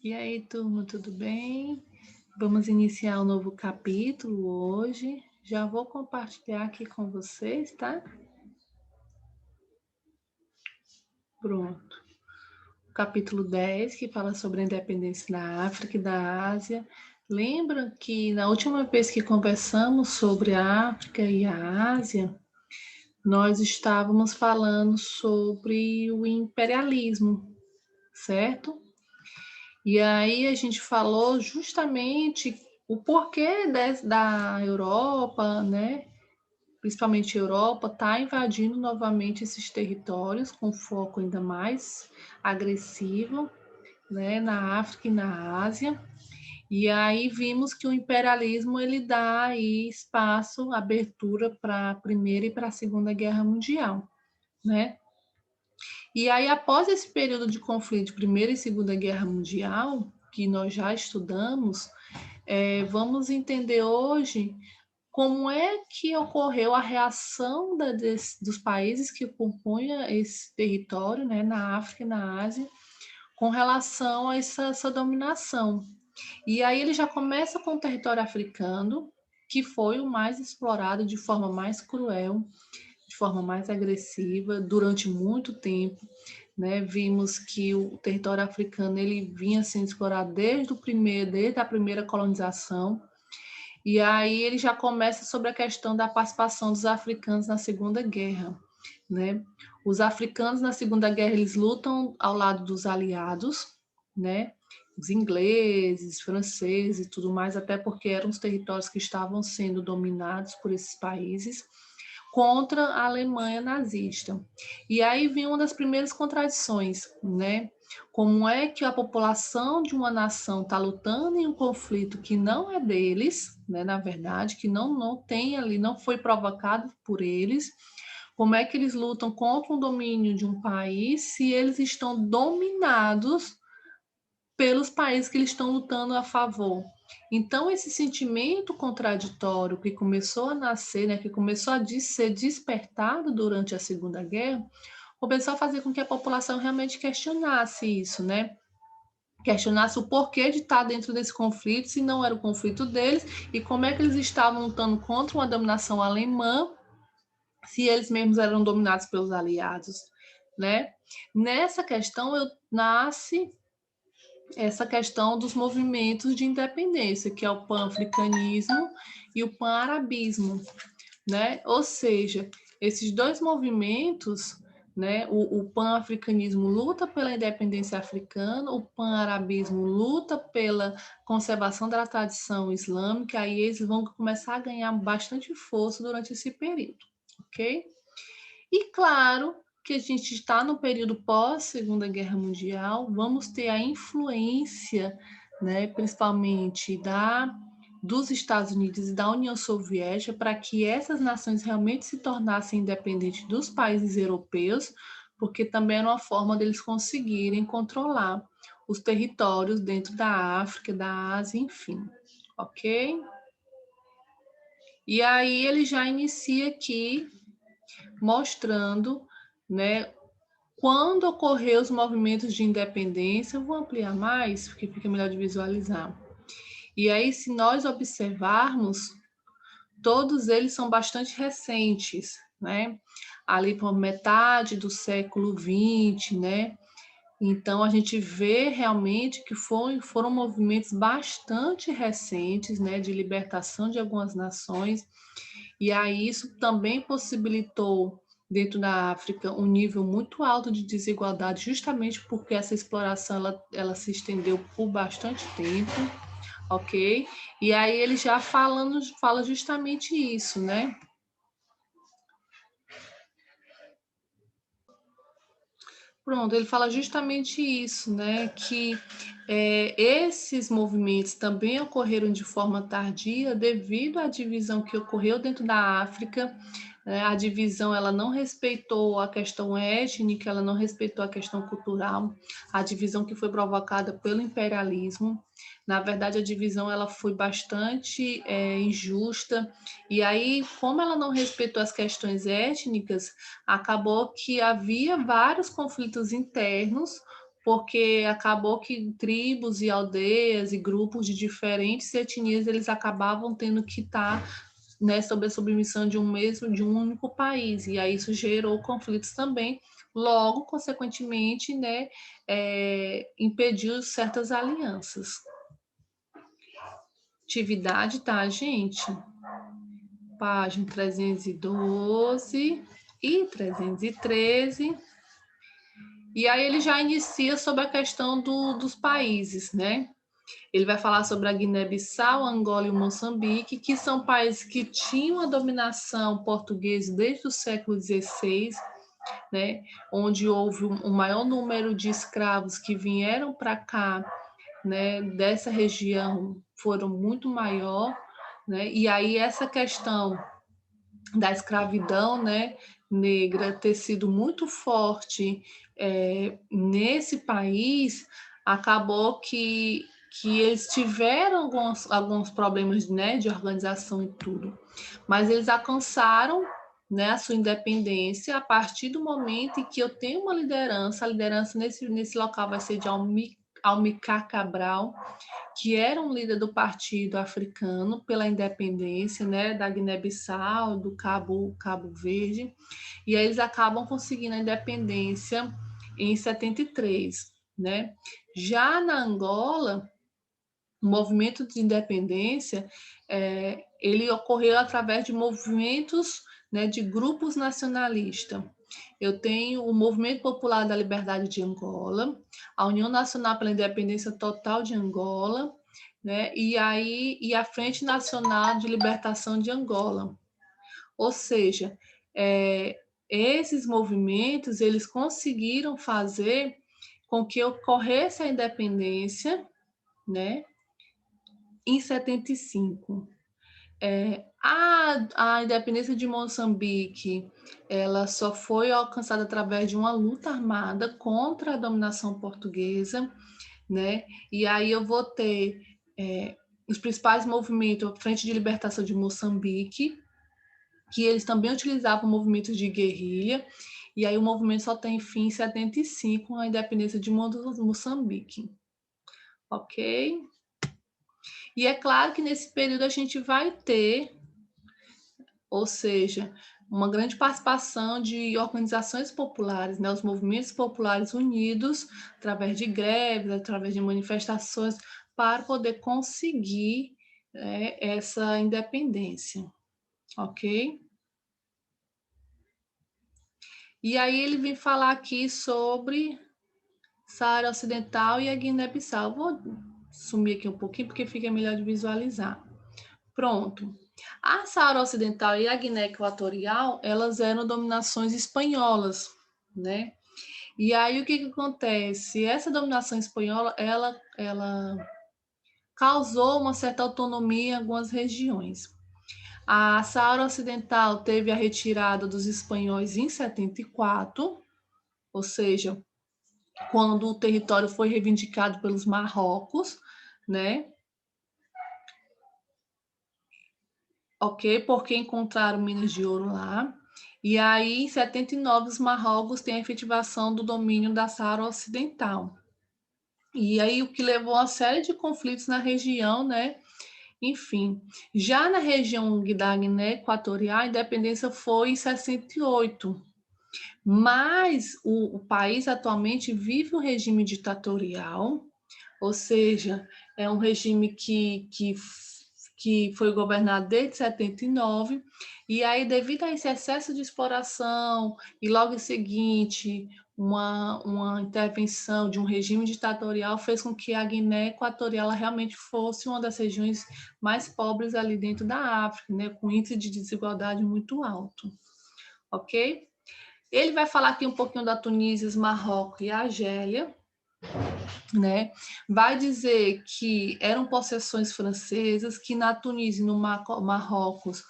E aí, turma, tudo bem? Vamos iniciar um novo capítulo hoje. Já vou compartilhar aqui com vocês, tá? Pronto. O capítulo 10, que fala sobre a independência da África e da Ásia. Lembram que na última vez que conversamos sobre a África e a Ásia, nós estávamos falando sobre o imperialismo, certo? E aí a gente falou justamente o porquê da Europa, né? Principalmente a Europa, está invadindo novamente esses territórios com foco ainda mais agressivo, né? Na África e na Ásia. E aí vimos que o imperialismo ele dá aí espaço, abertura para a Primeira e para a Segunda Guerra Mundial, né? E aí, após esse período de conflito de Primeira e Segunda Guerra Mundial, que nós já estudamos, vamos entender hoje como é que ocorreu a reação dos países que compunham esse território, né, na África e na Ásia, com relação a essa dominação. E aí ele já começa com o território africano, que foi o mais explorado de forma mais cruel, de forma mais agressiva, durante muito tempo. Né? Vimos que o território africano ele vinha sendo explorado desde a primeira colonização, e aí ele já começa sobre a questão da participação dos africanos na Segunda Guerra. Né? Os africanos na Segunda Guerra eles lutam ao lado dos aliados, né? Os ingleses, franceses e tudo mais, até porque eram os territórios que estavam sendo dominados por esses países contra a Alemanha nazista. E aí vem uma das primeiras contradições, né? Como é que a população de uma nação está lutando em um conflito que não é deles, né? Na verdade, que não tem ali, não foi provocado por eles. Como é que eles lutam contra o domínio de um país se eles estão dominados pelos países que eles estão lutando a favor? Então, esse sentimento contraditório que começou a nascer, né, que começou a ser despertado durante a Segunda Guerra, começou a fazer com que a população realmente questionasse isso, né? Questionasse o porquê de estar dentro desse conflito, se não era o conflito deles, e como é que eles estavam lutando contra uma dominação alemã, se eles mesmos eram dominados pelos aliados, né? Nessa questão nasce essa questão dos movimentos de independência, que é o pan-africanismo e o pan-arabismo, né? Ou seja, esses dois movimentos, né? O pan-africanismo luta pela independência africana, o pan-arabismo luta pela conservação da tradição islâmica, aí eles vão começar a ganhar bastante força durante esse período, ok? E claro que a gente está no período pós-Segunda Guerra Mundial, vamos ter a influência, né, principalmente dos Estados Unidos e da União Soviética, para que essas nações realmente se tornassem independentes dos países europeus, porque também era uma forma deles conseguirem controlar os territórios dentro da África, da Ásia, enfim, ok? E aí ele já inicia aqui mostrando, né, quando ocorreu os movimentos de independência. Eu vou ampliar mais, porque fica melhor de visualizar. E aí, se nós observarmos, todos eles são bastante recentes, né? Ali por metade do século XX, né? Então, a gente vê realmente que foram movimentos bastante recentes, né, de libertação de algumas nações, e aí isso também possibilitou, dentro da África, um nível muito alto de desigualdade, justamente porque essa exploração ela se estendeu por bastante tempo, ok? E aí ele já fala justamente isso, né? Pronto, ele fala justamente isso, né? Que esses movimentos também ocorreram de forma tardia devido à divisão que ocorreu dentro da África. Né? A divisão ela não respeitou a questão étnica, ela não respeitou a questão cultural, a divisão que foi provocada pelo imperialismo. Na verdade, a divisão ela foi bastante injusta, e aí, como ela não respeitou as questões étnicas, acabou que havia vários conflitos internos porque acabou que tribos e aldeias e grupos de diferentes etnias, eles acabavam tendo que estar, né, sob a submissão de um único país, e aí isso gerou conflitos também, logo, consequentemente, né, impediu certas alianças. Atividade, tá, gente? Página 312 e 313. E aí ele já inicia sobre a questão dos países, né? Ele vai falar sobre a Guiné-Bissau, Angola e Moçambique, que são países que tinham a dominação portuguesa desde o século XVI, né? Onde houve um maior número de escravos que vieram para cá, né? Dessa região foram muito maior, né? E aí essa questão da escravidão, né, negra ter sido muito forte nesse país, acabou que eles tiveram alguns problemas, né, de organização e tudo, mas eles alcançaram, né, a sua independência a partir do momento em que eu tenho uma liderança. A liderança nesse local vai ser de Almicár Cabral, que era um líder do Partido Africano pela Independência, né, da Guiné-Bissau, do Cabo Verde, e aí eles acabam conseguindo a independência em 73, né? Já na Angola, o movimento de independência, ele ocorreu através de movimentos, né, de grupos nacionalistas. Eu tenho o Movimento Popular da Liberdade de Angola, a União Nacional pela Independência Total de Angola, né, e a Frente Nacional de Libertação de Angola. Ou seja, esses movimentos, eles conseguiram fazer com que ocorresse a independência, né, em 75. A independência de Moçambique, ela só foi alcançada através de uma luta armada contra a dominação portuguesa, né? E aí eu vou ter os principais movimentos, a Frente de Libertação de Moçambique, que eles também utilizavam movimentos de guerrilha, e aí o movimento só tem fim em 75, com a independência de Moçambique. Ok? E é claro que nesse período a gente vai ter, ou seja, uma grande participação de organizações populares, né, os movimentos populares unidos, através de greves, através de manifestações, para poder conseguir essa independência, ok? E aí ele vem falar aqui sobre Saara Ocidental e a Guiné-Bissau. Vou sumir aqui um pouquinho, porque fica melhor de visualizar. Pronto. A Saara Ocidental e a Guiné Equatorial, elas eram dominações espanholas, né? E aí o que acontece? Essa dominação espanhola, ela causou uma certa autonomia em algumas regiões. A Saara Ocidental teve a retirada dos espanhóis em 74, ou seja, quando o território foi reivindicado pelos Marrocos, né? Ok? Porque encontraram minas de ouro lá. E aí, em 79, os Marrocos têm a efetivação do domínio da Saara Ocidental. E aí, o que levou a uma série de conflitos na região, né? Enfim, já na região da Guiné Equatorial, a independência foi em 68. Mas o país atualmente vive um regime ditatorial, ou seja, é um regime que foi governado desde 79, e aí, devido a esse excesso de exploração, e logo em seguinte, uma intervenção de um regime ditatorial fez com que a Guiné Equatorial realmente fosse uma das regiões mais pobres ali dentro da África, né, com índice de desigualdade muito alto, ok? Ele vai falar aqui um pouquinho da Tunísia, Marrocos e Argélia, né? Vai dizer que eram possessões francesas, que na Tunísia e no Marrocos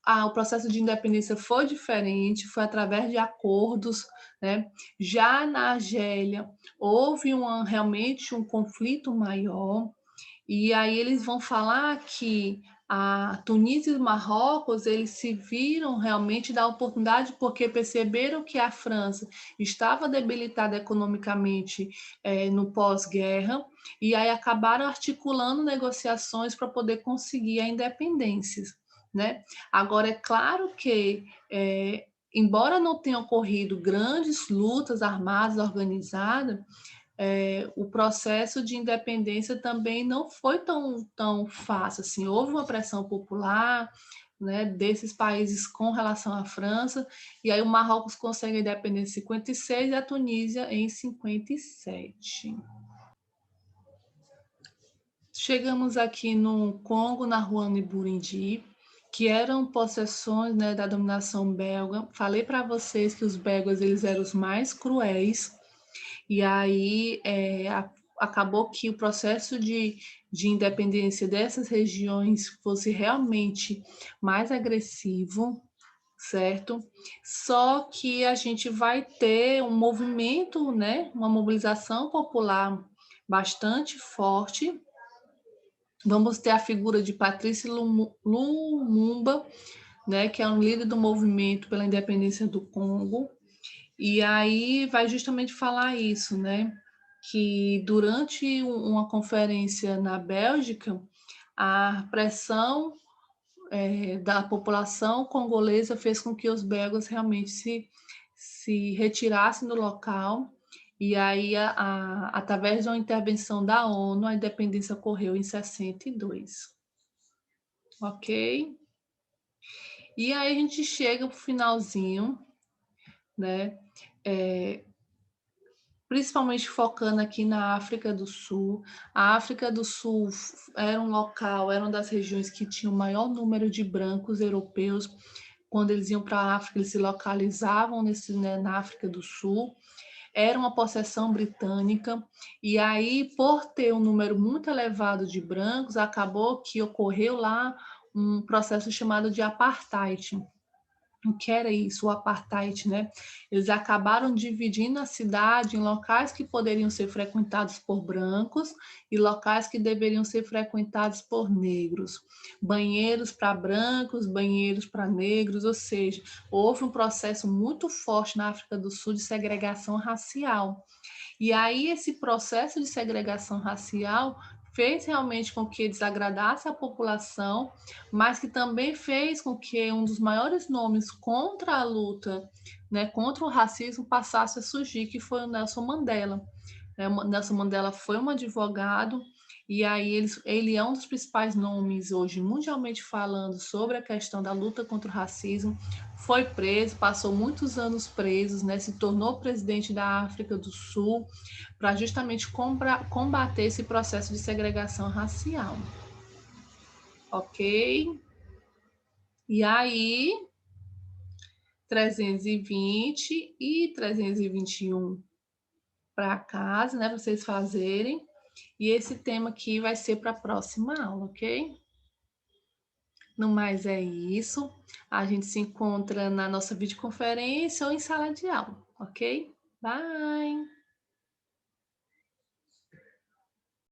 o processo de independência foi diferente, foi através de acordos, né? Já na Argélia houve realmente um conflito maior, e aí eles vão falar que a Tunísia e Marrocos, eles se viram realmente da oportunidade porque perceberam que a França estava debilitada economicamente no pós-guerra, e aí acabaram articulando negociações para poder conseguir a independência, né? Agora, é claro que, embora não tenham ocorrido grandes lutas armadas organizadas, o processo de independência também não foi tão fácil assim. Houve uma pressão popular, né, desses países com relação à França, e aí o Marrocos consegue a independência em 56 e a Tunísia em 57. Chegamos aqui no Congo, na Ruanda e Burundi, que eram possessões, né, da dominação belga. Falei para vocês que os belgas eles eram os mais cruéis. E aí acabou que o processo de independência dessas regiões fosse realmente mais agressivo, certo? Só que a gente vai ter um movimento, né, uma mobilização popular bastante forte. Vamos ter a figura de Patrice Lumumba, né, que é um líder do movimento pela independência do Congo. E aí vai justamente falar isso, né? Que durante uma conferência na Bélgica, a pressão da população congolesa fez com que os belgas realmente se retirassem do local. E aí, através de uma intervenção da ONU, a independência ocorreu em 62. Ok? E aí a gente chega para o finalzinho, né? Principalmente focando aqui na África do Sul. A África do Sul era um local, era uma das regiões que tinha o maior número de brancos europeus. Quando eles iam para a África, eles se localizavam na África do Sul. Era uma possessão britânica, e aí, por ter um número muito elevado de brancos, acabou que ocorreu lá um processo chamado de apartheid. O que era isso, o apartheid, né? Eles acabaram dividindo a cidade em locais que poderiam ser frequentados por brancos e locais que deveriam ser frequentados por negros. Banheiros para brancos, banheiros para negros, ou seja, houve um processo muito forte na África do Sul de segregação racial. E aí esse processo de segregação racial fez realmente com que desagradasse a população, mas que também fez com que um dos maiores nomes contra a luta, né, contra o racismo passasse a surgir, que foi o Nelson Mandela. Nelson Mandela foi um advogado, e aí ele é um dos principais nomes hoje, mundialmente falando, sobre a questão da luta contra o racismo. Foi preso, passou muitos anos presos, né, se tornou presidente da África do Sul, para justamente combater esse processo de segregação racial. Ok? E aí, 320 e 321 para casa, né, para vocês fazerem. E esse tema aqui vai ser para a próxima aula, ok? No mais é isso. A gente se encontra na nossa videoconferência ou em sala de aula, ok? Bye!